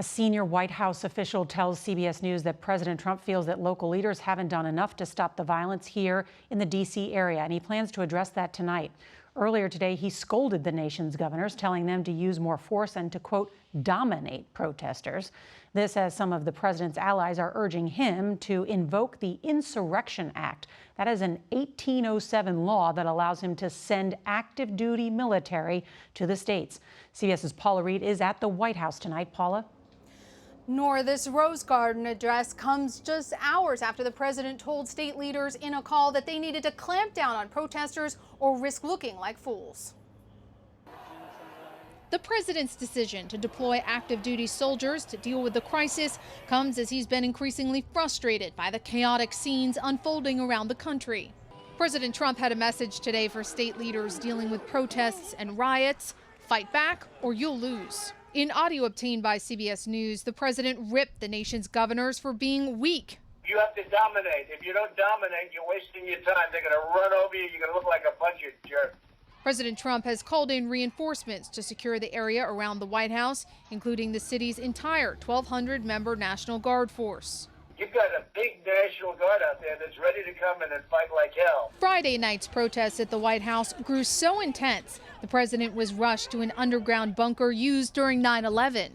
A senior White House official tells CBS News that President Trump feels that local leaders haven't done enough to stop the violence here in the D.C. area, and he plans to address that tonight. Earlier today, he scolded the nation's governors, telling them to use more force and to, quote, dominate protesters. This as some of the president's allies are urging him to invoke the Insurrection Act. That is an 1807 law that allows him to send active duty military to the states. CBS's Paula Reid is at the White House tonight. Paula? Nor this Rose Garden address comes just hours after the president told state leaders in a call that they needed to clamp down on protesters or risk looking like fools. The president's decision to deploy active duty soldiers to deal with the crisis comes as he's been increasingly frustrated by the chaotic scenes unfolding around the country. President Trump had a message today for state leaders dealing with protests and riots: fight back or you'll lose. In audio obtained by CBS News, the president ripped the nation's governors for being weak. You have to dominate. If you don't dominate, you're wasting your time. They're going to run over you. You're going to look like a bunch of jerks. President Trump has called in reinforcements to secure the area around the White House, including the city's entire 1,200-member National Guard force. You've got a big National Guard out there that's ready to come in and fight like hell. Friday night's protests at the White House grew so intense, the president was rushed to an underground bunker used during 9/11.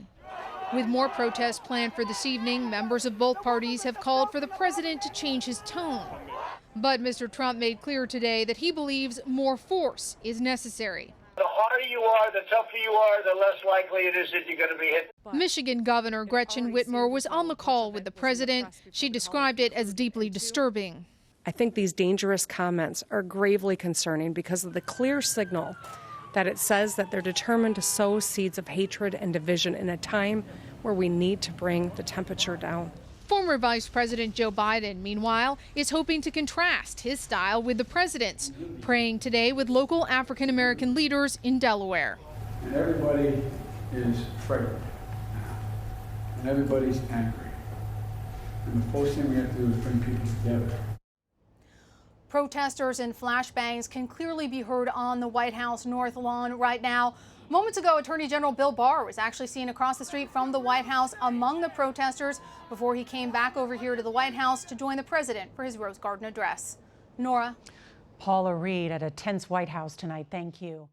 With more protests planned for this evening, members of both parties have called for the president to change his tone. But Mr. Trump made clear today that he believes more force is necessary. The harder you are, the tougher you are, the less likely it is that you're going to be hit. Michigan Governor Gretchen Whitmer was on the call with the president. She described it as deeply disturbing. I think these dangerous comments are gravely concerning because of the clear signal that it says that they're determined to sow seeds of hatred and division in a time where we need to bring the temperature down. Former Vice President Joe Biden, meanwhile, is hoping to contrast his style with the president's, praying today with local African-American leaders in Delaware. And everybody is frightened now, and everybody's angry. And the first thing we have to do is bring people together. Protesters and flashbangs can clearly be heard on the White House North Lawn right now. Moments ago, Attorney General Bill Barr was actually seen across the street from the White House among the protesters before he came back over here to the White House to join the president for his Rose Garden address. Nora? Paula Reid at a tense White House tonight. Thank you.